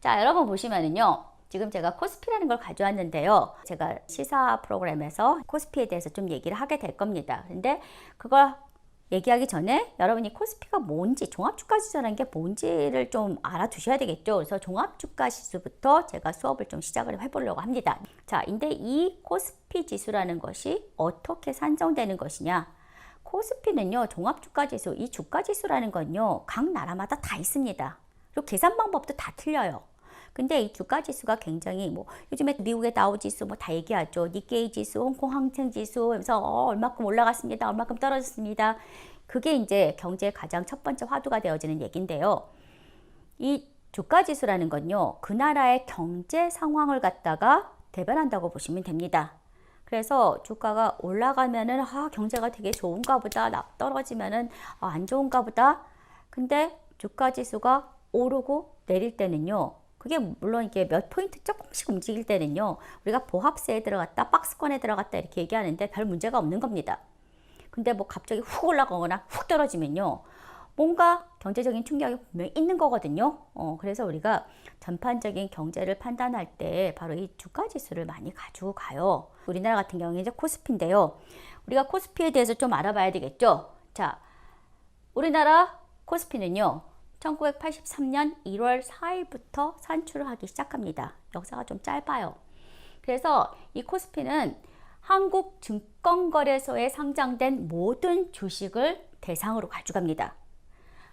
자, 여러분 보시면은요. 지금 제가 코스피라는 걸 가져왔는데요. 제가 시사 프로그램에서 코스피에 대해서 좀 얘기를 하게 될 겁니다. 근데 그걸 얘기하기 전에 여러분이 코스피가 뭔지, 종합주가지수라는 게 뭔지를 좀 알아두셔야 되겠죠. 그래서 종합주가지수부터 제가 수업을 좀 시작을 해보려고 합니다. 자, 근데 이 코스피 지수라는 것이 어떻게 산정되는 것이냐? 코스피는요, 종합주가지수, 이 주가지수라는 건요, 각 나라마다 다 있습니다. 그리고 계산 방법도 다 틀려요. 근데 이 주가지수가 굉장히 요즘에 미국의 다우지수 다 얘기하죠. 니케이 지수, 홍콩 항생지수 하면서 얼마큼 올라갔습니다. 얼마큼 떨어졌습니다. 그게 이제 경제의 가장 첫 번째 화두가 되어지는 얘기인데요. 이 주가지수라는 건요, 그 나라의 경제 상황을 갖다가 대변한다고 보시면 됩니다. 그래서 주가가 올라가면은 경제가 되게 좋은가 보다, 떨어지면은 안 좋은가 보다. 근데 주가지수가 오르고 내릴 때는요, 그게 물론 이게 몇 포인트 조금씩 움직일 때는요, 우리가 보합세에 들어갔다, 박스권에 들어갔다 이렇게 얘기하는데 별 문제가 없는 겁니다. 근데 갑자기 훅 올라가거나 훅 떨어지면요, 뭔가 경제적인 충격이 분명히 있는 거거든요. 그래서 우리가 전반적인 경제를 판단할 때 바로 이 주가지수를 많이 가지고 가요. 우리나라 같은 경우에 이제 코스피인데요. 우리가 코스피에 대해서 좀 알아봐야 되겠죠. 자, 우리나라 코스피는요, 1983년 1월 4일부터 산출을 하기 시작합니다. 역사가 좀 짧아요. 그래서 이 코스피는 한국증권거래소에 상장된 모든 주식을 대상으로 가져갑니다.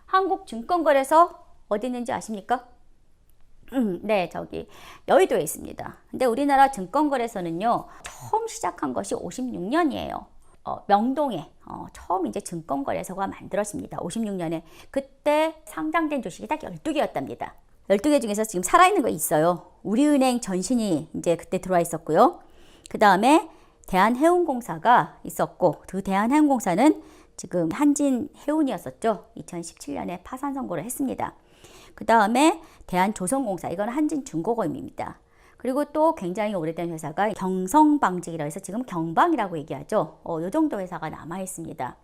한국증권거래소 어디 있는지 아십니까? 네, 저기 여의도에 있습니다. 근데 우리나라 증권거래소는요, 처음 시작한 것이 56년이에요. 명동에 처음 이제 증권거래소가 만들어집니다. 56년에. 그때 상장된 주식이 딱 12개였답니다. 12개 중에서 지금 살아있는 거 있어요. 우리은행 전신이 이제 그때 들어와 있었고요. 그 다음에 대한해운공사가 있었고, 그 대한해운공사는 지금 한진해운이었었죠. 2017년에 파산 선고를 했습니다. 그 다음에 대한조선공사, 이건 한진중공업입니다. 그리고 또 굉장히 오래된 회사가 경성방직이라고 해서 지금 경방이라고 얘기하죠. 이 정도 회사가 남아 있습니다.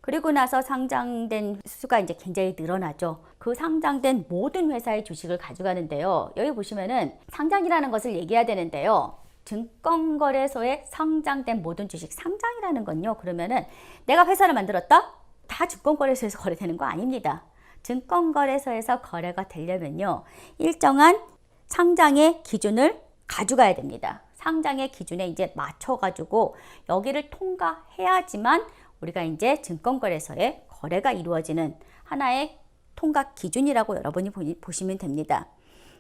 그리고 나서 상장된 수가 이제 굉장히 늘어나죠. 그 상장된 모든 회사의 주식을 가져가는데요. 여기 보시면은 상장이라는 것을 얘기해야 되는데요. 증권거래소에 상장된 모든 주식, 상장이라는 건요, 그러면은 내가 회사를 만들었다? 다 증권거래소에서 거래되는 거 아닙니다. 증권거래소에서 거래가 되려면요, 일정한 상장의 기준을 가져가야 됩니다. 상장의 기준에 이제 맞춰가지고 여기를 통과해야지만 우리가 이제 증권거래소에 거래가 이루어지는 하나의 통과 기준이라고 여러분이 보시면 됩니다.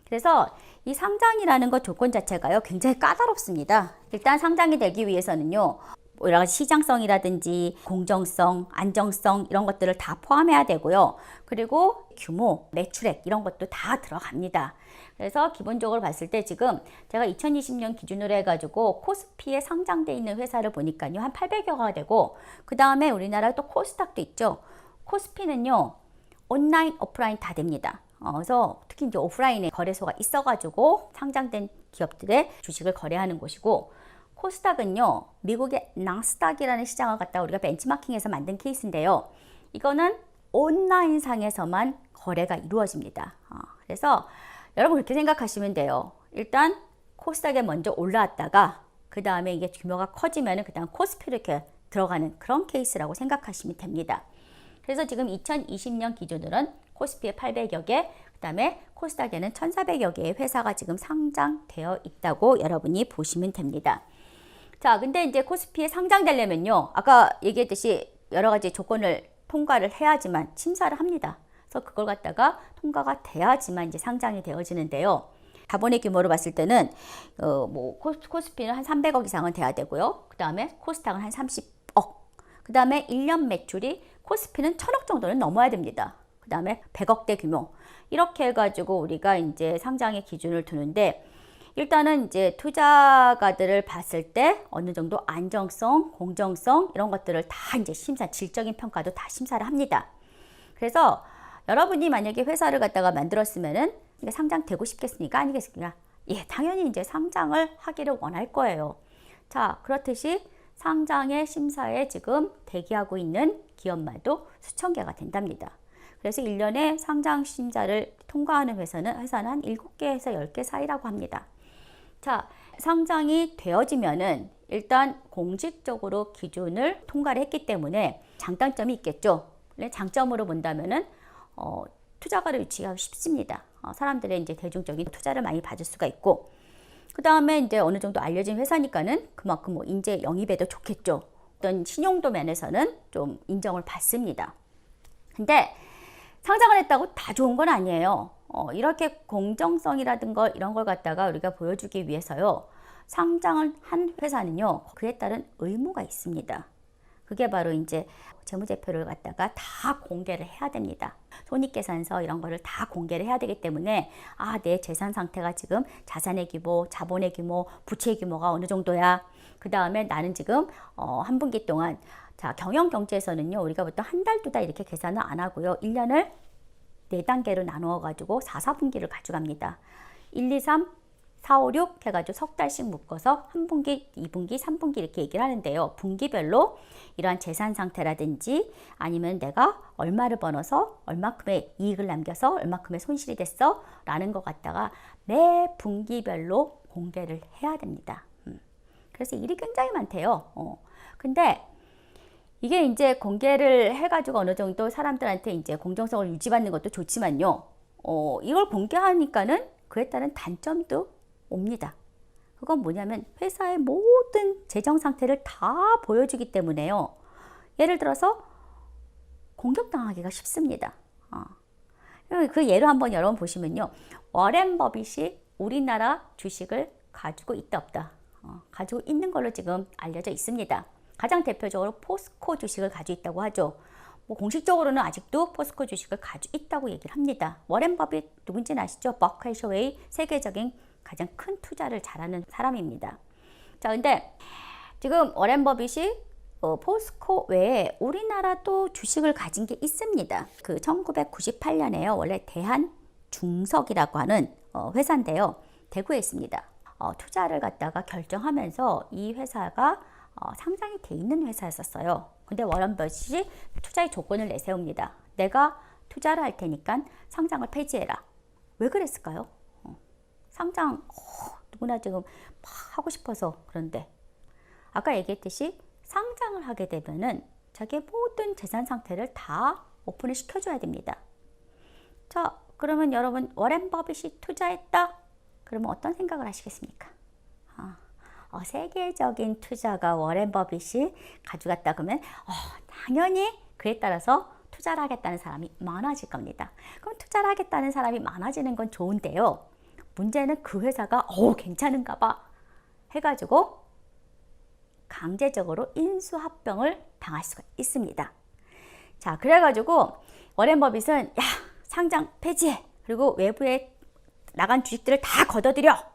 그래서 이 상장이라는 것 조건 자체가요, 굉장히 까다롭습니다. 일단 상장이 되기 위해서는요, 여러 가지 시장성이라든지 공정성, 안정성 이런 것들을 다 포함해야 되고요. 그리고 규모, 매출액 이런 것도 다 들어갑니다. 그래서 기본적으로 봤을 때 지금 제가 2020년 기준으로 해가지고 코스피에 상장돼 있는 회사를 보니까요, 한 800여가 되고, 그 다음에 우리나라 또 코스닥도 있죠. 코스피는요, 온라인, 오프라인 다 됩니다. 그래서 특히 이제 오프라인에 거래소가 있어가지고 상장된 기업들의 주식을 거래하는 곳이고, 코스닥은요, 미국의 나스닥이라는 시장을 갖다가 우리가 벤치마킹해서 만든 케이스인데요. 이거는 온라인상에서만 거래가 이루어집니다. 그래서 여러분 그렇게 생각하시면 돼요. 일단 코스닥에 먼저 올라왔다가 그 다음에 이게 규모가 커지면 그 다음 코스피로 이렇게 들어가는 그런 케이스라고 생각하시면 됩니다. 그래서 지금 2020년 기준으로는 코스피에 800여 개, 그 다음에 코스닥에는 1400여 개의 회사가 지금 상장되어 있다고 여러분이 보시면 됩니다. 자, 근데 이제 코스피에 상장되려면요, 아까 얘기했듯이 여러 가지 조건을 통과를 해야지만 심사를 합니다. 그래서 그걸 갖다가 통과가 돼야지만 이제 상장이 되어지는데요. 자본의 규모로 봤을 때는 코스피는 한 300억 이상은 돼야 되고요. 그 다음에 코스닥은 한 30억. 그 다음에 1년 매출이 코스피는 1000억 정도는 넘어야 됩니다. 그 다음에 100억대 규모. 이렇게 해가지고 우리가 이제 상장의 기준을 두는데, 일단은 이제 투자가들을 봤을 때 어느 정도 안정성, 공정성 이런 것들을 다 이제 질적인 평가도 다 심사를 합니다. 그래서 여러분이 만약에 회사를 갖다가 만들었으면은 상장되고 싶겠습니까? 아니겠습니까? 예, 당연히 이제 상장을 하기를 원할 거예요. 자, 그렇듯이 상장의 심사에 지금 대기하고 있는 기업만도 수천 개가 된답니다. 그래서 1년에 상장심사를 통과하는 회사는 한 7개에서 10개 사이라고 합니다. 자, 상장이 되어지면은 일단 공식적으로 기준을 통과를 했기 때문에 장단점이 있겠죠. 장점으로 본다면은 투자가를 유치하기 쉽습니다. 사람들의 이제 대중적인 투자를 많이 받을 수가 있고, 그 다음에 이제 어느 정도 알려진 회사니까는 그만큼 뭐 인재 영입에도 좋겠죠. 어떤 신용도 면에서는 좀 인정을 받습니다. 근데 상장을 했다고 다 좋은 건 아니에요. 이렇게 공정성이라든가 이런 걸 갖다가 우리가 보여주기 위해서요. 상장을 한 회사는요. 그에 따른 의무가 있습니다. 그게 바로 이제 재무제표를 갖다가 다 공개를 해야 됩니다. 손익계산서 이런 거를 다 공개를 해야 되기 때문에 내 재산 상태가 지금 자산의 규모, 자본의 규모, 부채의 규모가 어느 정도야. 그 다음에 나는 지금 한 분기 동안 자, 경영경제에서는요. 우리가 보통 한 달, 두 달 이렇게 계산을 안 하고요. 1년을 4단계로 나누어 가지고 4, 4분기를 가져갑니다. 1, 2, 3, 4, 5, 6 해가지고 석 달씩 묶어서 한 분기, 2분기, 3분기 이렇게 얘기를 하는데요. 분기별로 이러한 재산 상태라든지 아니면 내가 얼마를 벌어서 얼마큼의 이익을 남겨서 얼마큼의 손실이 됐어 라는 것 갖다가 매 분기별로 공개를 해야 됩니다. 그래서 일이 굉장히 많대요. 근데 이게 이제 공개를 해가지고 어느 정도 사람들한테 이제 공정성을 유지받는 것도 좋지만요. 이걸 공개하니까는 그에 따른 단점도 옵니다. 그건 뭐냐면 회사의 모든 재정 상태를 다 보여주기 때문에요. 예를 들어서 공격당하기가 쉽습니다. 그 예로 한번 여러분 보시면요. 워렌 버핏이 우리나라 주식을 가지고 있다 없다. 가지고 있는 걸로 지금 알려져 있습니다. 가장 대표적으로 포스코 주식을 가지고 있다고 하죠. 뭐 공식적으로는 아직도 포스코 주식을 가지고 있다고 얘기를 합니다. 워렌 버핏 누군지는 아시죠? 버크셔웨이 세계적인 가장 큰 투자를 잘하는 사람입니다. 자, 근데 지금 워렌 버핏이 포스코 외에 우리나라도 주식을 가진 게 있습니다. 그 1998년에요. 원래 대한중석이라고 하는 회사인데요. 대구에 있습니다. 투자를 갖다가 결정하면서 이 회사가 상장이 돼 있는 회사였었어요. 근데 워런 버핏이 투자의 조건을 내세웁니다. 내가 투자를 할 테니까 상장을 폐지해라. 왜 그랬을까요? 상장 누구나 지금 막 하고 싶어서 그런데 아까 얘기했듯이 상장을 하게 되면은 자기의 모든 재산 상태를 다 오픈을 시켜줘야 됩니다. 자, 그러면 여러분 워렌 버핏이 투자했다? 그러면 어떤 생각을 하시겠습니까? 세계적인 투자가 워렌 버핏이 가져갔다 그러면 당연히 그에 따라서 투자를 하겠다는 사람이 많아질 겁니다. 그럼 투자를 하겠다는 사람이 많아지는 건 좋은데요. 문제는 그 회사가 괜찮은가 봐 해가지고 강제적으로 인수합병을 당할 수가 있습니다. 자, 그래가지고 워렌 버핏은 상장 폐지해. 그리고 외부에 나간 주식들을 다 걷어들여.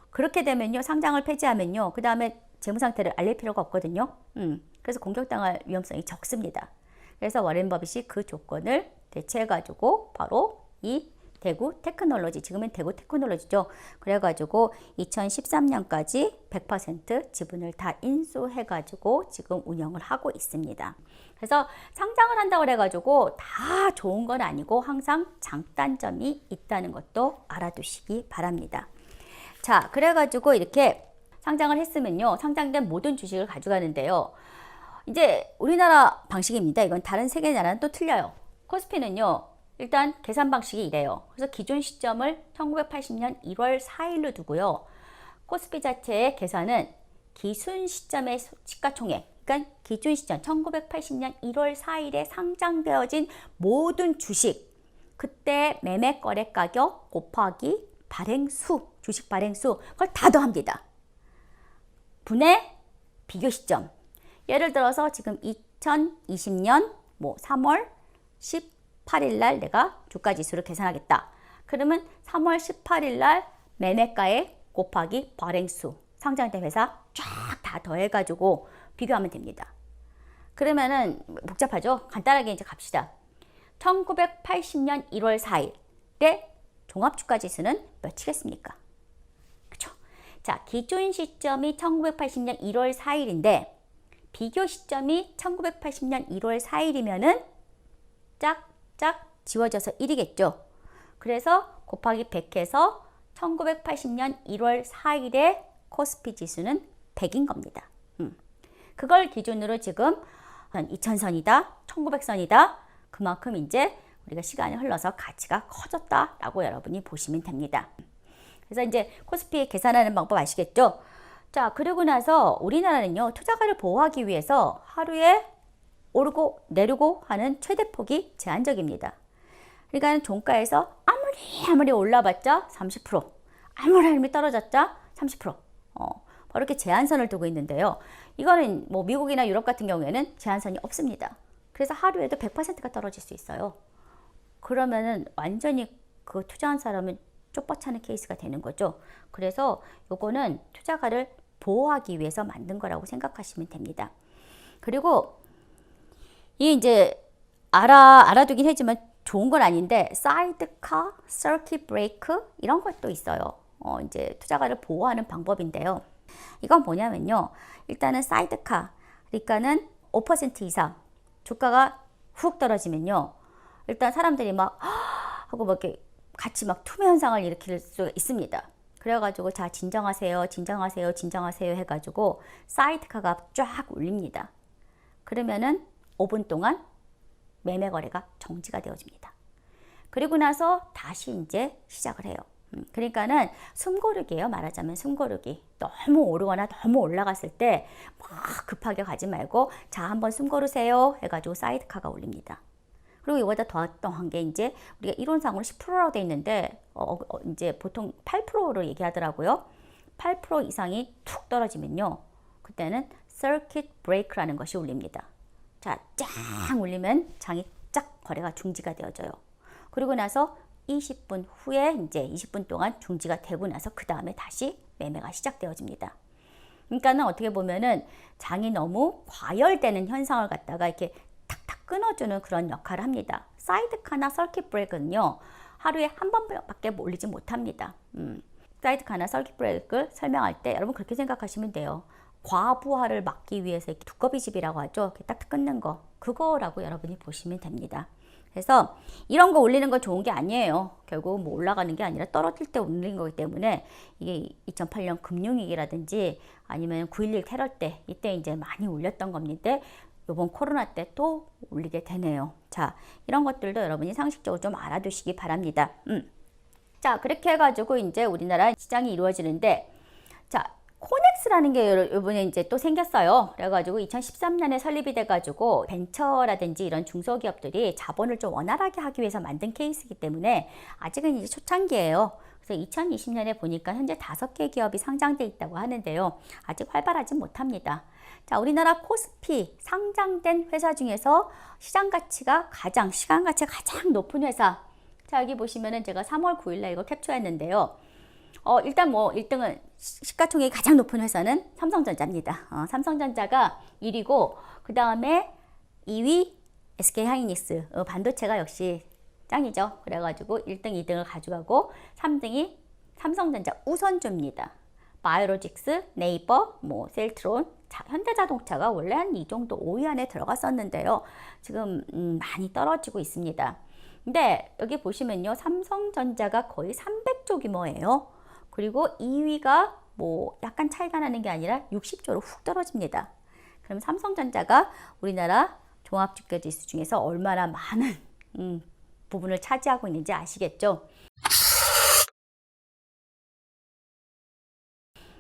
그렇게 되면요, 상장을 폐지하면요, 그 다음에 재무 상태를 알릴 필요가 없거든요. 그래서 공격당할 위험성이 적습니다. 그래서 워렌 버핏이 그 조건을 대체해가지고 바로 이 대구 테크놀로지, 지금은 대구 테크놀로지죠. 그래가지고 2013년까지 100% 지분을 다 인수해가지고 지금 운영을 하고 있습니다. 그래서 상장을 한다고 그래가지고 다 좋은 건 아니고 항상 장단점이 있다는 것도 알아두시기 바랍니다. 자, 그래가지고 이렇게 상장을 했으면요, 상장된 모든 주식을 가져가는데요. 이제 우리나라 방식입니다. 이건 다른 세계 나라는 또 틀려요. 코스피는요, 일단 계산 방식이 이래요. 그래서 기존 시점을 1980년 1월 4일로 두고요. 코스피 자체의 계산은 기준 시점의 시가총액, 그러니까 기준 시점 1980년 1월 4일에 상장되어진 모든 주식, 그때 매매 거래 가격 곱하기 발행수, 주식 발행수, 그걸 다 더합니다. 분의 비교 시점. 예를 들어서 지금 2020년 3월 18일 날 내가 주가 지수를 계산하겠다. 그러면 3월 18일 날 매매가액 곱하기 발행수, 상장된 회사 쫙 다 더해가지고 비교하면 됩니다. 그러면은 복잡하죠? 간단하게 이제 갑시다. 1980년 1월 4일에 종합주가 지수는 몇이겠습니까? 그렇죠? 자, 기준 시점이 1980년 1월 4일인데 비교 시점이 1980년 1월 4일이면은 짝짝 지워져서 1이겠죠. 그래서 곱하기 100해서 1980년 1월 4일에 코스피 지수는 100인 겁니다. 그걸 기준으로 지금 2000선이다, 1900선이다. 그만큼 이제 우리가 시간이 흘러서 가치가 커졌다라고 여러분이 보시면 됩니다. 그래서 이제 코스피 계산하는 방법 아시겠죠? 자, 그리고 나서 우리나라는요, 투자가를 보호하기 위해서 하루에 오르고 내리고 하는 최대폭이 제한적입니다. 그러니까 종가에서 아무리 올라봤자 30%, 아무리 떨어졌자 30%. 바로 이렇게 제한선을 두고 있는데요. 이거는 뭐 미국이나 유럽 같은 경우에는 제한선이 없습니다. 그래서 하루에도 100%가 떨어질 수 있어요. 그러면은 완전히 그 투자한 사람은 쪽박차는 케이스가 되는 거죠. 그래서 요거는 투자가를 보호하기 위해서 만든 거라고 생각하시면 됩니다. 그리고 이 이제 알아두긴 했지만 좋은 건 아닌데 사이드카, 서킷 브레이크 이런 것도 있어요. 이제 투자가를 보호하는 방법인데요. 이건 뭐냐면요. 일단은 사이드카, 그러니까는 5% 이상 주가가 훅 떨어지면요. 일단 사람들이 막 하고 막 이렇게 같이 막 투매 현상을 일으킬 수 있습니다. 그래가지고 자 진정하세요 해가지고 사이드카가 쫙 울립니다. 그러면은 5분 동안 매매 거래가 정지가 되어집니다. 그리고 나서 다시 이제 시작을 해요. 그러니까는 숨고르기예요. 말하자면 숨고르기. 너무 오르거나 너무 올라갔을 때 막 급하게 가지 말고 자 한번 숨고르세요 해가지고 사이드카가 울립니다. 그리고 이거보다 더 한 게 이제 우리가 이론상으로 10%라고 돼 있는데 이제 보통 8%로 얘기하더라고요. 8% 이상이 툭 떨어지면요. 그때는 서킷 브레이크라는 것이 울립니다. 자, 짱 울리면 장이 쫙 거래가 중지가 되어져요. 그리고 나서 20분 후에 이제 20분 동안 중지가 되고 나서 그 다음에 다시 매매가 시작되어집니다. 그러니까는 어떻게 보면은 장이 너무 과열되는 현상을 갖다가 이렇게 탁탁 끊어주는 그런 역할을 합니다. 사이드카나 서킷 브레이크는요, 하루에 한 번밖에 올리지 못합니다. 사이드카나 서킷 브레이크를 설명할 때 여러분 그렇게 생각하시면 돼요. 과부하를 막기 위해서 두꺼비집이라고 하죠. 이렇게 딱딱 끊는 거. 그거라고 여러분이 보시면 됩니다. 그래서 이런 거 올리는 거 좋은 게 아니에요. 결국 뭐 올라가는 게 아니라 떨어질 때 올리는 거기 때문에 이게 2008년 금융위기라든지 아니면 9.11 테러 때 이때 이제 많이 올렸던 겁니다. 이번 코로나 때 또 올리게 되네요. 자, 이런 것들도 여러분이 상식적으로 좀 알아두시기 바랍니다. 자, 그렇게 해가지고 이제 우리나라 시장이 이루어지는데, 자, 코넥스라는 게 이번에 이제 또 생겼어요. 그래가지고 2013년에 설립이 돼가지고 벤처라든지 이런 중소기업들이 자본을 좀 원활하게 하기 위해서 만든 케이스이기 때문에 아직은 이제 초창기예요. 그래서 2020년에 보니까 현재 5개 기업이 상장돼 있다고 하는데요. 아직 활발하지 못합니다. 자, 우리나라 코스피 상장된 회사 중에서 시장 가치가 가장 높은 회사. 자, 여기 보시면은 제가 3월 9일날 이거 캡처했는데요. 일단 뭐 1등은 시가총액이 가장 높은 회사는 삼성전자입니다. 삼성전자가 1위고 그 다음에 2위 SK하이닉스. 반도체가 역시 짱이죠. 그래가지고 1등, 2등을 가져가고 3등이 삼성전자 우선주입니다. 바이오로직스, 네이버, 뭐 셀트론, 현대자동차가 원래 한 이 정도 5위 안에 들어갔었는데요. 지금 많이 떨어지고 있습니다. 근데 여기 보시면요. 삼성전자가 거의 300조 규모예요. 그리고 2위가 뭐 약간 차이가 나는 게 아니라 60조로 훅 떨어집니다. 그럼 삼성전자가 우리나라 종합주가지수 중에서 얼마나 많은 부분을 차지하고 있는지 아시겠죠?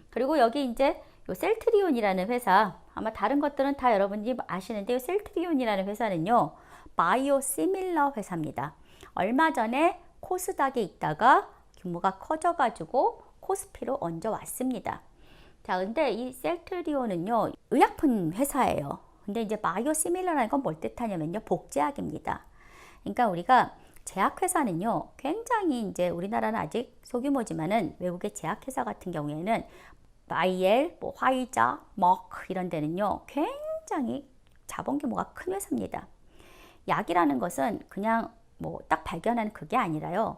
그리고 여기 이제 요 셀트리온이라는 회사, 아마 다른 것들은 다 여러분이 아시는데 요 셀트리온이라는 회사는요, 바이오시밀러 회사입니다. 얼마 전에 코스닥에 있다가 규모가 커져가지고 코스피로 얹어왔습니다. 자, 근데 이 셀트리온은요, 의약품 회사예요. 근데 이제 바이오시밀러라는 건 뭘 뜻하냐면요, 복제약입니다. 그러니까 우리가 제약회사는요, 굉장히 이제 우리나라는 아직 소규모지만은 외국의 제약회사 같은 경우에는 바이엘, 뭐 화이자, 머크 이런 데는요, 굉장히 자본 규모가 큰 회사입니다. 약이라는 것은 그냥 뭐 딱 발견하는 그게 아니라요.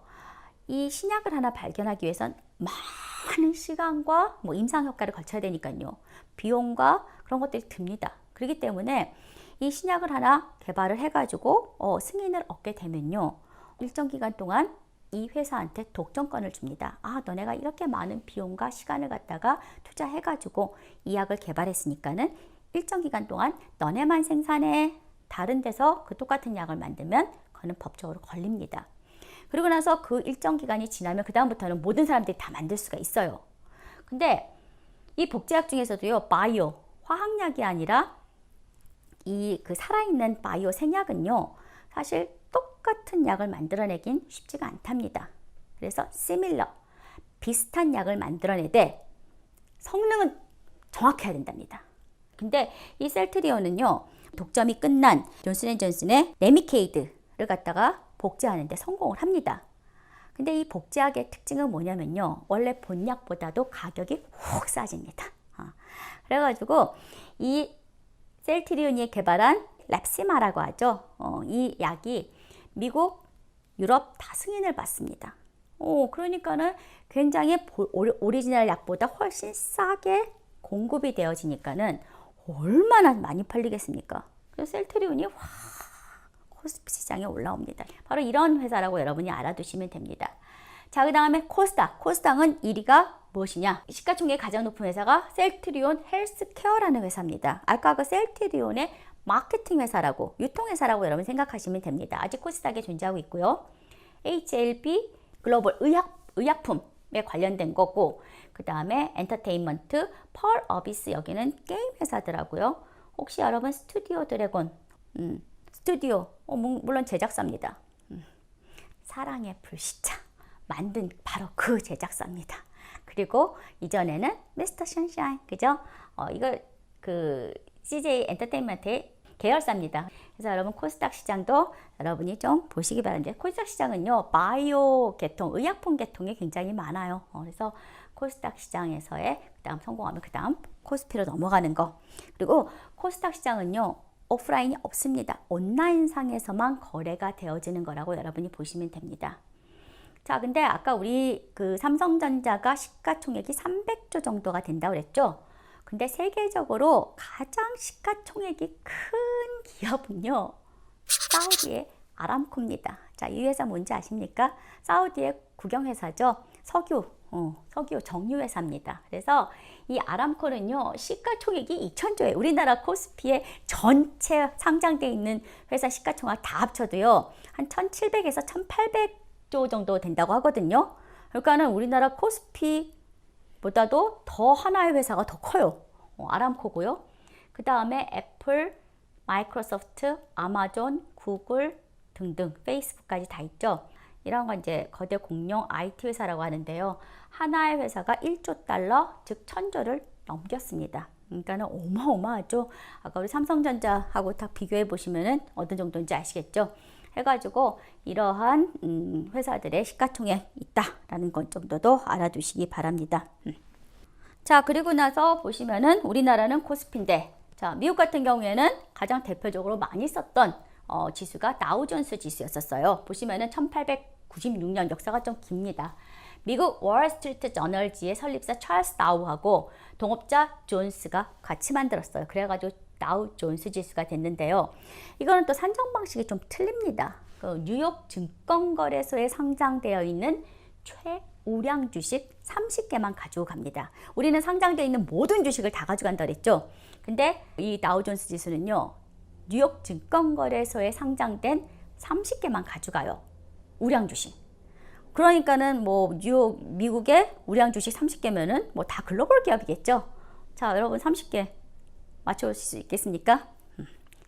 이 신약을 하나 발견하기 위해선 많은 시간과 뭐 임상 효과를 거쳐야 되니까요. 비용과 그런 것들이 듭니다. 그렇기 때문에 이 신약을 하나 개발을 해가지고 승인을 얻게 되면요. 일정 기간 동안 이 회사한테 독점권을 줍니다. 아, 너네가 이렇게 많은 비용과 시간을 갖다가 투자해가지고 이 약을 개발했으니까는 일정 기간 동안 너네만 생산해. 다른 데서 그 똑같은 약을 만들면 그거는 법적으로 걸립니다. 그리고 나서 그 일정 기간이 지나면 그 다음부터는 모든 사람들이 다 만들 수가 있어요. 근데 이 복제약 중에서도요, 바이오, 화학약이 아니라 이 그 살아있는 바이오 생약은요, 사실 똑같은 약을 만들어내긴 쉽지가 않답니다. 그래서 similar, 비슷한 약을 만들어내되 성능은 정확해야 된답니다. 근데 이 셀트리온은요, 독점이 끝난 존슨앤존슨의 레미케이드를 갖다가 복제하는데 성공을 합니다. 근데 이 복제약의 특징은 뭐냐면요, 원래 본약보다도 가격이 훅 싸집니다. 그래가지고 이 셀트리온이 개발한 랩시마라고 하죠. 이 약이 미국, 유럽 다 승인을 받습니다. 그러니까는 굉장히 오리지널 약보다 훨씬 싸게 공급이 되어지니까는 얼마나 많이 팔리겠습니까? 그래서 셀트리온이 코스피 시장에 올라옵니다. 바로 이런 회사라고 여러분이 알아두시면 됩니다. 자, 그 다음에 코스닥. 코스닥은 1위가 무엇이냐? 시가총액이 가장 높은 회사가 셀트리온 헬스케어라는 회사입니다. 아까 그 셀트리온의 마케팅 회사라고, 유통회사라고 여러분 생각하시면 됩니다. 아직 코스닥에 존재하고 있고요. HLB 글로벌 의약품에 관련된 거고, 그 다음에 엔터테인먼트, 펄 어비스, 여기는 게임 회사더라고요. 혹시 여러분 스튜디오 드래곤, 스튜디오, 물론 제작사입니다. 사랑의 불시착 만든 바로 그 제작사입니다. 그리고 이전에는 미스터 션샤인, 그죠? 이거 그 CJ 엔터테인먼트의 계열사입니다. 그래서 여러분 코스닥 시장도 여러분이 좀 보시기 바랍니다. 코스닥 시장은요, 바이오 계통, 의약품 계통이 굉장히 많아요. 그래서 코스닥 시장에서의 그다음 성공하면 그다음 코스피로 넘어가는 거. 그리고 코스닥 시장은요, 오프라인이 없습니다. 온라인상에서만 거래가 되어지는 거라고 여러분이 보시면 됩니다. 자, 근데 아까 우리 그 삼성전자가 시가총액이 300조 정도가 된다고 그랬죠? 근데 세계적으로 가장 시가총액이 큰 기업은요, 사우디의 아람코입니다. 자, 이 회사 뭔지 아십니까? 사우디의 국영회사죠. 석유 정유회사입니다. 그래서 이 아람코는요, 시가총액이 2,000조예요. 우리나라 코스피에 전체 상장되어 있는 회사 시가총액 다 합쳐도요, 한 1,700에서 1,800조 정도 된다고 하거든요. 그러니까는 우리나라 코스피보다도 더 하나의 회사가 더 커요. 아람코고요. 그 다음에 애플, 마이크로소프트, 아마존, 구글 등등, 페이스북까지 다 있죠. 이런 건 이제 거대 공룡 IT 회사라고 하는데요. 하나의 회사가 1조 달러, 즉 1,000조를 넘겼습니다. 그러니까는 어마어마하죠. 아까 우리 삼성전자하고 딱 비교해 보시면은 어느 정도인지 아시겠죠? 해가지고 이러한 회사들의 시가총액 있다라는 것 정도도 알아두시기 바랍니다. 자, 그리고 나서 보시면은 우리나라는 코스피인데, 자, 미국 같은 경우에는 가장 대표적으로 많이 썼던 지수가 다우존스 지수였었어요. 보시면은 1896년, 역사가 좀 깁니다. 미국 월스트리트 저널지의 설립자 찰스 다우하고 동업자 존스가 같이 만들었어요. 그래가지고 다우 존스 지수가 됐는데요. 이거는 또 산정 방식이 좀 틀립니다. 그 뉴욕 증권거래소에 상장되어 있는 최우량 주식 30개만 가지고 갑니다. 우리는 상장되어 있는 모든 주식을 다 가져간다 그랬죠. 근데 이 다우존스 지수는요, 뉴욕 증권거래소에 상장된 30개만 가져가요. 우량 주식. 그러니까는 뭐 미국의 우량 주식 30개면은 뭐 다 글로벌 기업이겠죠. 자, 여러분 30개 맞춰볼 수 있겠습니까?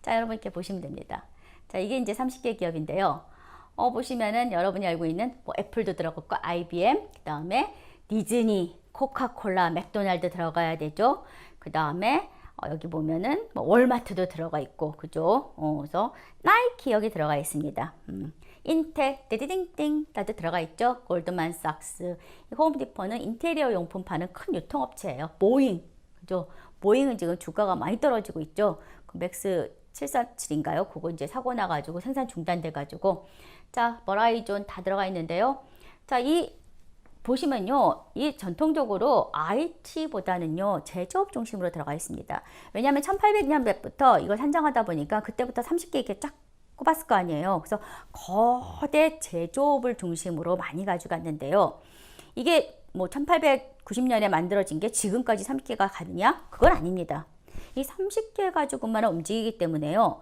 자, 여러분 이렇게 보시면 됩니다. 자, 이게 이제 30개 기업인데요. 보시면은 여러분이 알고 있는 뭐 애플도 들어갔고, IBM, 그 다음에 디즈니, 코카콜라, 맥도날드 들어가야 되죠. 그 다음에 여기 보면은 뭐 월마트도 들어가 있고, 그죠? 그래서 나이키 여기 들어가 있습니다. 인텔, 띠디딩띵 다들 들어가 있죠. 골드만삭스, 홈디포는 인테리어 용품 파는 큰 유통업체예요. 보잉, 그죠? 보잉은 지금 주가가 많이 떨어지고 있죠. 그 맥스 747인가요? 그거 이제 사고 나가지고 생산 중단돼가지고, 자, 버라이존 다 들어가 있는데요. 자, 이 보시면요, 이 전통적으로 IT보다는요, 제조업 중심으로 들어가 있습니다. 왜냐하면 1800년부터 이걸 산정하다 보니까 그때부터 30개 이렇게 쫙 꼽았을 거 아니에요. 그래서 거대 제조업을 중심으로 많이 가져갔는데요. 이게 뭐 1890년에 만들어진 게 지금까지 30개가 가느냐? 그건 아닙니다. 이 30개 가지고만 움직이기 때문에요.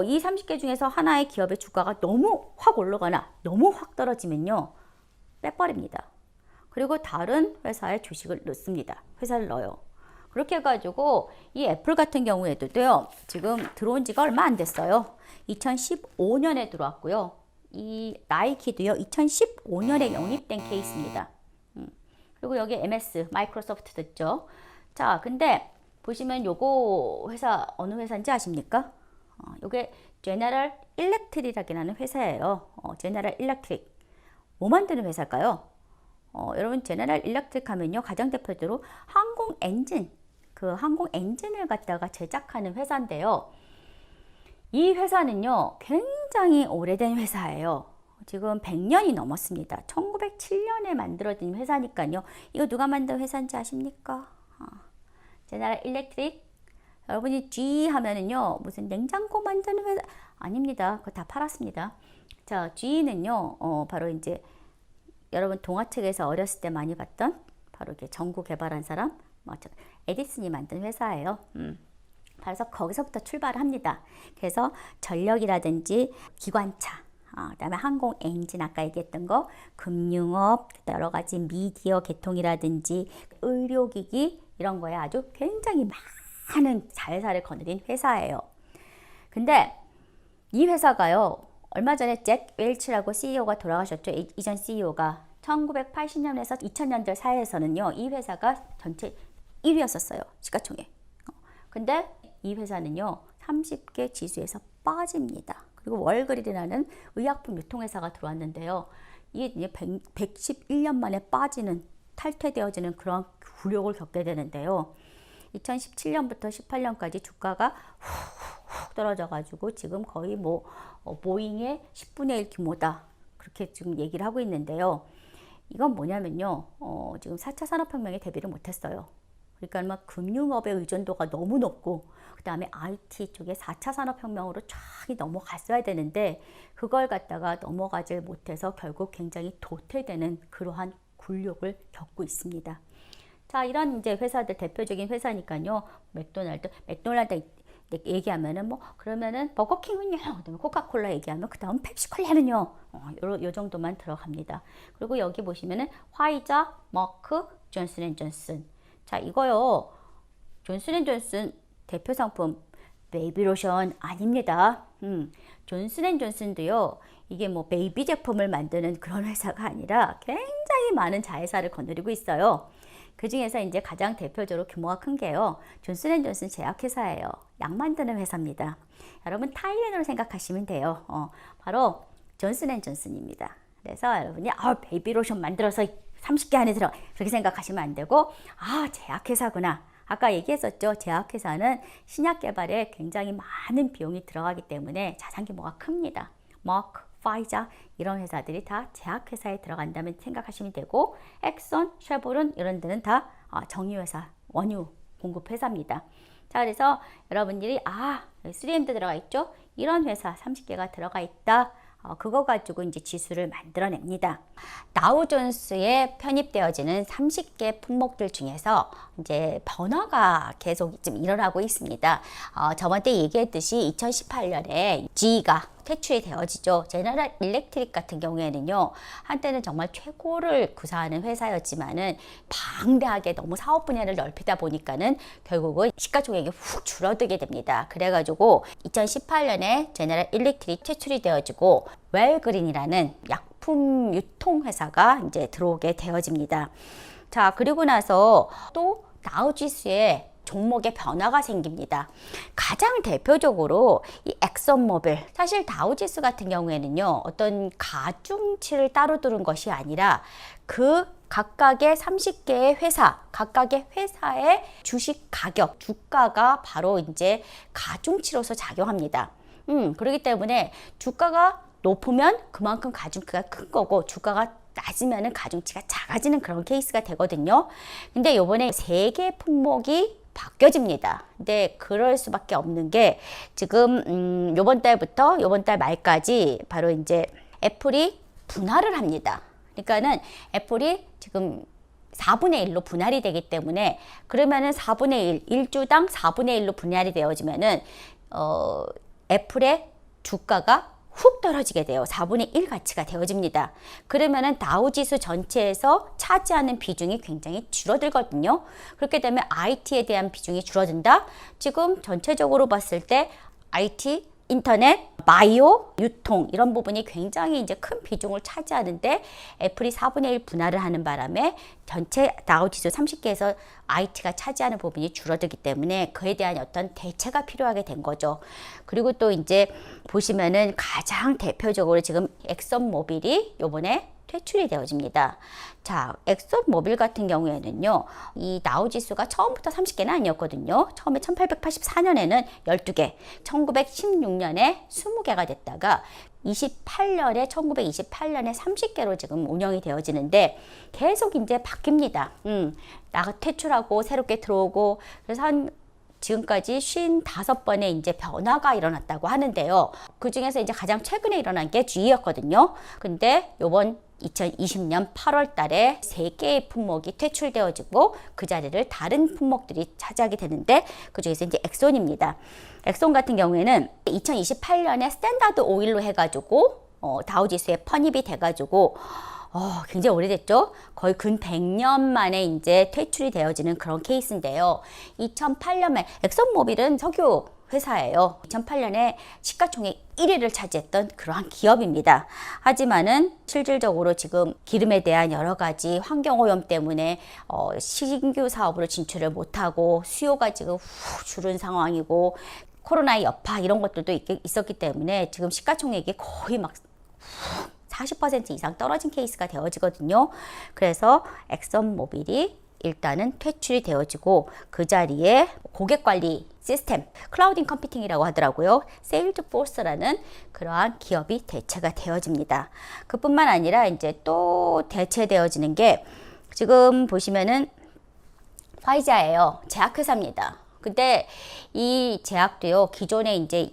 이 30개 중에서 하나의 기업의 주가가 너무 확 올라가나 너무 확 떨어지면요. 빼버립니다. 그리고 다른 회사의 주식을 넣습니다. 회사를 넣어요. 그렇게 해가지고 이 애플 같은 경우에도요. 지금 들어온 지가 얼마 안 됐어요. 2015년에 들어왔고요. 이 나이키도요. 2015년에 영입된 케이스입니다. 그리고 여기 MS, 마이크로소프트 듣죠. 자, 근데 보시면 요거 회사 어느 회사인지 아십니까? 요게 제너럴 일렉트릭이라는 회사예요. 제너럴 일렉트릭. 뭐 만드는 회사일까요? 여러분 제너럴 일렉트릭 하면요. 가장 대표적으로 항공 엔진, 그 항공 엔진을 갖다가 제작하는 회사인데요. 이 회사는요. 굉장히 오래된 회사예요. 지금 100년이 넘었습니다. 1907년에 만들어진 회사니까요. 이거 누가 만든 회사인지 아십니까? 제너럴 일렉트릭. 여러분이 G 하면은요. 무슨 냉장고 만드는 회사 아닙니다. 그거 다 팔았습니다. 자, G는요. 바로 이제 여러분 동화책에서 어렸을 때 많이 봤던 바로 이렇게 전구 개발한 사람 에디슨이 만든 회사예요. 그래서 거기서부터 출발을 합니다. 그래서 전력이라든지 기관차, 그다음에 항공 엔진 아까 얘기했던 거, 금융업, 여러 가지 미디어 계통이라든지 의료기기 이런 거에 아주 굉장히 많은 자회사를 거느린 회사예요. 근데 이 회사가요. 얼마 전에 잭 웰치라고 CEO가 돌아가셨죠. 이전 CEO가 1980년에서 2000년대 사이에서는요. 이 회사가 전체 1위였었어요. 시가총액. 근데 이 회사는요. 30개 지수에서 빠집니다. 그리고 월그릴이라는 의약품 유통회사가 들어왔는데요. 이게 이제 111년 만에 빠지는 탈퇴되어지는 그런 굴욕을 겪게 되는데요. 2017년부터 18년까지 주가가 훅 떨어져가지고 지금 거의 뭐 보잉의 10분의 1 규모다. 그렇게 지금 얘기를 하고 있는데요. 이건 뭐냐면요. 지금 4차 산업혁명에 대비를 못했어요. 그러니까 막 금융업의 의존도가 너무 높고 그 다음에 IT 쪽에 4차 산업혁명으로 쫙 넘어갔어야 되는데 그걸 갖다가 넘어가질 못해서 결국 굉장히 도태되는 그러한 굴욕을 겪고 있습니다. 자, 이런 이제 회사들 대표적인 회사니까요. 맥도날드 얘기하면은 뭐 그러면은 버거킹은요. 그다음에 코카콜라 얘기하면 그다음 펩시콜라는요. 요 정도만 들어갑니다. 그리고 여기 보시면은 화이자, 머크, 존슨앤존슨. 자, 이거요. 존슨앤존슨 대표 상품 베이비로션 아닙니다. 존슨앤존슨도요. 이게 뭐 베이비 제품을 만드는 그런 회사가 아니라 굉장히 많은 자회사를 거느리고 있어요. 그 중에서 이제 가장 대표적으로 규모가 큰 게요. 존슨앤존슨 제약회사예요. 약 만드는 회사입니다. 여러분 타이레놀 생각하시면 돼요. 바로 존슨앤존슨입니다. 그래서 여러분이 베이비 로션 만들어서 30개 안에 들어 그렇게 생각하시면 안 되고 제약회사구나. 아까 얘기했었죠. 제약회사는 신약 개발에 굉장히 많은 비용이 들어가기 때문에 자산 규모가 큽니다. 머크, 파이자 이런 회사들이 다 제약회사에 들어간다면 생각하시면 되고 엑선, 쉐보론 이런 데는 다 정유회사, 원유 공급회사입니다. 자, 그래서 여러분들이 3M도 들어가 있죠? 이런 회사 30개가 들어가 있다. 그거 가지고 이제 지수를 만들어냅니다. 다우존스에 편입되어지는 30개 품목들 중에서 이제 변화가 계속 좀 일어나고 있습니다. 저번 때 얘기했듯이 2018년에 GE가 퇴출이 되어지죠. 제너럴 일렉트릭 같은 경우에는요. 한때는 정말 최고를 구사하는 회사였지만은 방대하게 너무 사업 분야를 넓히다 보니까는 결국은 시가총액이 훅 줄어들게 됩니다. 그래가지고 2018년에 제너럴 일렉트릭 퇴출이 되어지고 웰그린이라는 약품 유통 회사가 이제 들어오게 되어집니다. 자, 그리고 나서 또 다우지수에 종목의 변화가 생깁니다. 가장 대표적으로 이 엑선모빌, 사실 다우지수 같은 경우에는요, 어떤 가중치를 따로 두른 것이 아니라 그 각각의 30개의 회사, 각각의 회사의 주식 가격, 주가가 바로 이제 가중치로서 작용합니다. 그렇기 때문에 주가가 높으면 그만큼 가중치가 큰 거고 주가가 낮으면 가중치가 작아지는 그런 케이스가 되거든요. 근데 요번에 3개 품목이 바뀌어집니다. 근데 그럴 수밖에 없는 게 지금 요번 달부터 요번 달 말까지 바로 이제 애플이 분할을 합니다. 그러니까는 애플이 지금 4분의 1로 분할이 되기 때문에 그러면은 4분의 1, 1주당 4분의 1로 분할이 되어지면은 애플의 주가가 훅 떨어지게 돼요. 4분의 1 가치가 되어집니다. 그러면은 다우지수 전체에서 차지하는 비중이 굉장히 줄어들거든요. 그렇게 되면 IT에 대한 비중이 줄어든다. 지금 전체적으로 봤을 때 IT, 인터넷, 바이오, 유통 이런 부분이 굉장히 이제 큰 비중을 차지하는데 애플이 4분의 1 분할을 하는 바람에 전체 다우지수 30개에서 IT가 차지하는 부분이 줄어들기 때문에 그에 대한 어떤 대체가 필요하게 된 거죠. 그리고 또 이제 보시면은 가장 대표적으로 지금 엑선모빌이 요번에 퇴출이 되어집니다. 자, 엑선모빌 같은 경우에는요, 이 다우지수가 처음부터 30개는 아니었거든요. 처음에 1884년에는 12개, 1916년에 20개가 됐다가 1928년에 30개로 지금 운영이 되어지는데 계속 이제 바뀝니다. 나가 퇴출하고 새롭게 들어오고 그래서 한 지금까지 55번의 이제 변화가 일어났다고 하는데요. 그 중에서 이제 가장 최근에 일어난 게 G였거든요. 근데 요번 2020년 8월 달에 3개의 품목이 퇴출되어지고 그 자리를 다른 품목들이 차지하게 되는데 그 중에서 이제 엑손입니다. 엑손 같은 경우에는 2028년에 스탠다드 오일로 해가지고 다우지수에 편입이 돼가지고 굉장히 오래됐죠? 거의 근 100년 만에 이제 퇴출이 되어지는 그런 케이스인데요. 2008년에 엑선모빌은 석유 회사예요. 2008년에 시가총액 1위를 차지했던 그러한 기업입니다. 하지만은 실질적으로 지금 기름에 대한 여러 가지 환경오염 때문에 신규 사업으로 진출을 못하고 수요가 지금 훅 줄은 상황이고 코로나의 여파 이런 것들도 있었기 때문에 지금 시가총액이 거의 막 40% 이상 떨어진 케이스가 되어지거든요. 그래서 엑선모빌이 일단은 퇴출이 되어지고 그 자리에 고객관리 시스템, 클라우딩 컴퓨팅이라고 하더라고요. 세일즈포스라는 그러한 기업이 대체가 되어집니다. 그뿐만 아니라 이제 또 대체되어지는 게 지금 보시면은 화이자예요. 제약회사입니다. 근데 이 제약도요, 기존에 이제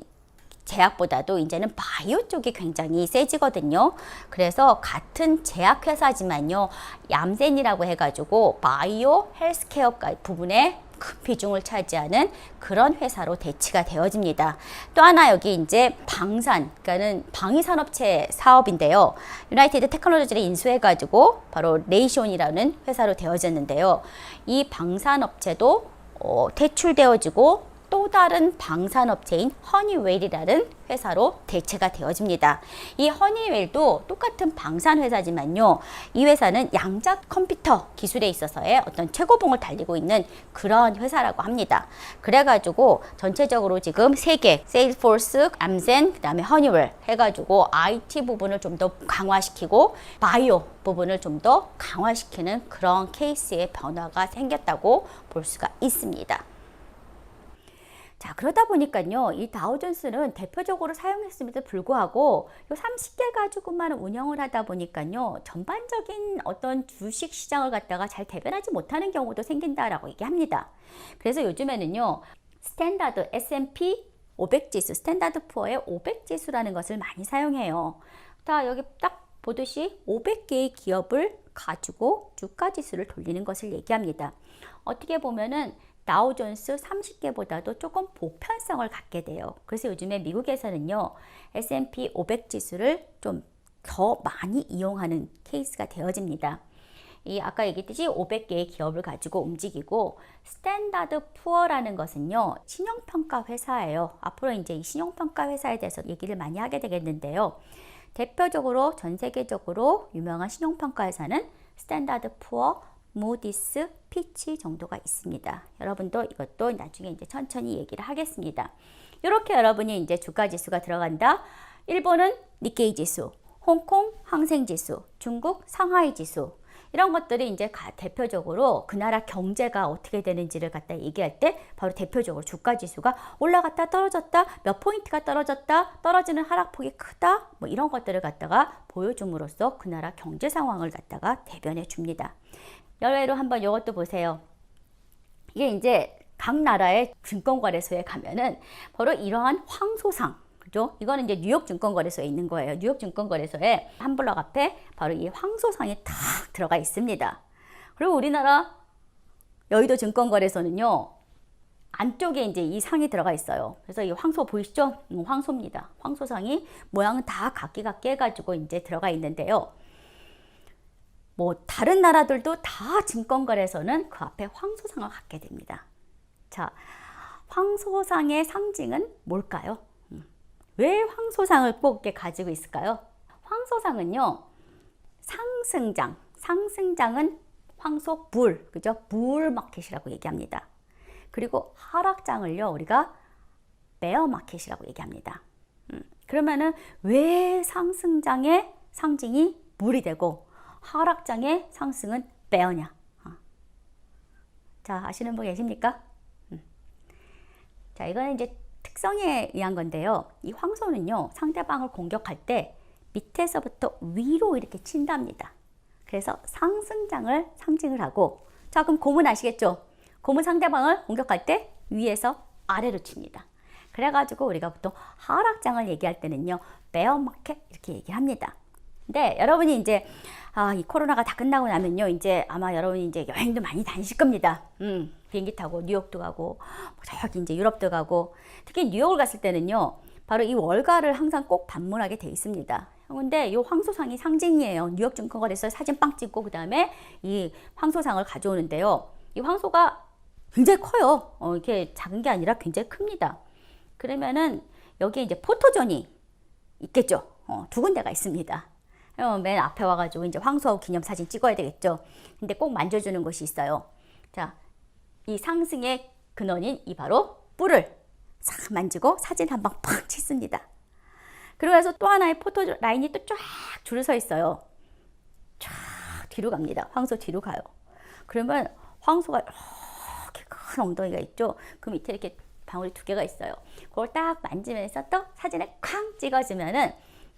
제약보다도 이제는 바이오 쪽이 굉장히 세지거든요. 그래서 같은 제약회사지만요, 얌센이라고 해가지고 바이오 헬스케어 부분에 큰 비중을 차지하는 그런 회사로 대치가 되어집니다. 또 하나 여기 이제 방산, 그러니까는 방위산업체 사업인데요. 유나이티드 테크놀로지를 인수해가지고 바로 레이션이라는 회사로 되어졌는데요. 이 방산업체도 퇴출되어지고 또 다른 방산업체인 허니웰이라는 회사로 대체가 되어집니다. 이 허니웰도 똑같은 방산회사지만요. 이 회사는 양자 컴퓨터 기술에 있어서의 어떤 최고봉을 달리고 있는 그런 회사라고 합니다. 그래가지고 전체적으로 지금 3개, 세일즈포스, 암센, 그 다음에 허니웰 해가지고 IT 부분을 좀 더 강화시키고 바이오 부분을 좀 더 강화시키는 그런 케이스의 변화가 생겼다고 볼 수가 있습니다. 자, 그러다 보니까요, 이 다우존스는 대표적으로 사용했음에도 불구하고 요 30개 가지고만 운영을 하다 보니까요, 전반적인 어떤 주식 시장을 갖다가 잘 대변하지 못하는 경우도 생긴다라고 얘기합니다. 그래서 요즘에는요, 스탠다드 S&P 500 지수, 스탠다드 푸어의 500 지수라는 것을 많이 사용해요. 자, 여기 딱 보듯이 500개의 기업을 가지고 주가 지수를 돌리는 것을 얘기합니다. 어떻게 보면은 다우존스 30개보다도 조금 보편성을 갖게 돼요. 그래서 요즘에 미국에서는요, S&P 500 지수를 좀 더 많이 이용하는 케이스가 되어집니다. 이 아까 얘기했듯이 500개의 기업을 가지고 움직이고, 스탠다드 푸어라는 것은요, 신용평가 회사예요. 앞으로 이제 이 신용평가 회사에 대해서 얘기를 많이 하게 되겠는데요. 대표적으로 전 세계적으로 유명한 신용평가 회사는 스탠다드 푸어, 무디스, 피치 정도가 있습니다. 여러분도 이것도 나중에 이제 천천히 얘기를 하겠습니다. 이렇게 여러분이 이제 주가 지수가 들어간다. 일본은 니케이 지수, 홍콩 항생 지수, 중국 상하이 지수. 이런 것들이 이제 대표적으로 그 나라 경제가 어떻게 되는지를 갖다 얘기할 때 바로 대표적으로 주가 지수가 올라갔다 떨어졌다, 몇 포인트가 떨어졌다, 떨어지는 하락폭이 크다, 뭐 이런 것들을 갖다가 보여줌으로써 그 나라 경제 상황을 갖다가 대변해 줍니다. 열외로 한번 이것도 보세요. 이게 이제 각 나라의 증권거래소에 가면은 바로 이러한 황소상, 그죠? 이거는 이제 뉴욕 증권거래소에 있는 거예요. 뉴욕 증권거래소에 한 블럭 앞에 바로 이 황소상이 탁 들어가 있습니다. 그리고 우리나라 여의도 증권거래소는요, 안쪽에 이제 이 상이 들어가 있어요. 그래서 이 황소 보이시죠? 황소입니다. 황소상이 모양은 다 각기각기 해가지고 이제 들어가 있는데요. 뭐 다른 나라들도 다 증권거래소는 그 앞에 황소상을 갖게 됩니다. 자, 황소상의 상징은 뭘까요? 왜 황소상을 꼭 이렇게 가지고 있을까요? 황소상은요, 상승장은 황소불, 그죠? 불마켓이라고 얘기합니다. 그리고 하락장을요, 우리가 베어마켓이라고 얘기합니다. 그러면은 왜 상승장의 상징이 불이 되고 하락장의 상승은 베어냐? 자, 아시는 분 계십니까? 자, 이거는 이제 특성에 의한 건데요. 이 황소는요, 상대방을 공격할 때 밑에서부터 위로 이렇게 친답니다. 그래서 상승장을 상징을 하고, 자, 그럼 곰은 아시겠죠? 곰은 상대방을 공격할 때 위에서 아래로 칩니다. 그래가지고 우리가 보통 하락장을 얘기할 때는요, 베어마켓 이렇게 얘기합니다. 근데 여러분이 이제 이 코로나가 다 끝나고 나면요, 이제 아마 여러분이 이제 여행도 많이 다니실 겁니다. 비행기 타고 뉴욕도 가고 저기 이제 유럽도 가고, 특히 뉴욕을 갔을 때는요, 바로 이 월가를 항상 꼭 방문하게 돼 있습니다. 근데 이 황소상이 상징이에요. 뉴욕 증권거래소에 사진 빵 찍고 그 다음에 이 황소상을 가져오는데요. 이 황소가 굉장히 커요. 이렇게 작은 게 아니라 굉장히 큽니다. 그러면은 여기에 이제 포토존이 있겠죠. 두 군데가 있습니다. 맨 앞에 와가지고 이제 황소하고 기념사진 찍어야 되겠죠. 근데 꼭 만져주는 곳이 있어요. 자, 이 상승의 근원인 이 바로 뿔을 싹 만지고 사진 한 방 팍 찍습니다. 그러면서 또 하나의 포토 라인이 또 쫙 줄을 서 있어요. 쫙 뒤로 갑니다. 황소 뒤로 가요. 그러면 황소가 이렇게 큰 엉덩이가 있죠. 그 밑에 이렇게 방울이 두 개가 있어요. 그걸 딱 만지면서 또 사진을 쾅 찍어주면은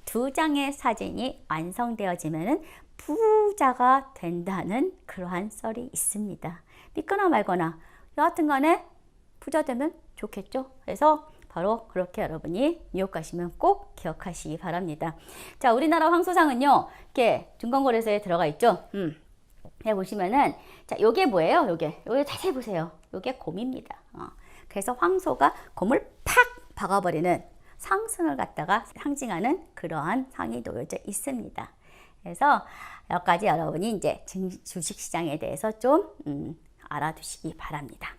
두 장의 사진이 완성되어지면은 부자가 된다는 그러한 썰이 있습니다. 믿거나 말거나 여하튼 간에 부자 되면 좋겠죠. 그래서 바로 그렇게 여러분이 뉴욕 가시면 꼭 기억하시기 바랍니다. 자, 우리나라 황소상은요, 이렇게 증권거래소에 들어가 있죠. 네, 보시면은, 자, 요게 뭐예요? 요게 자세히 보세요. 요게 곰입니다. 그래서 황소가 곰을 팍 박아버리는 상승을 갖다가 상징하는 그러한 상이 놓여져 있습니다. 그래서 여기까지 여러분이 이제 주식시장에 대해서 좀 알아두시기 바랍니다.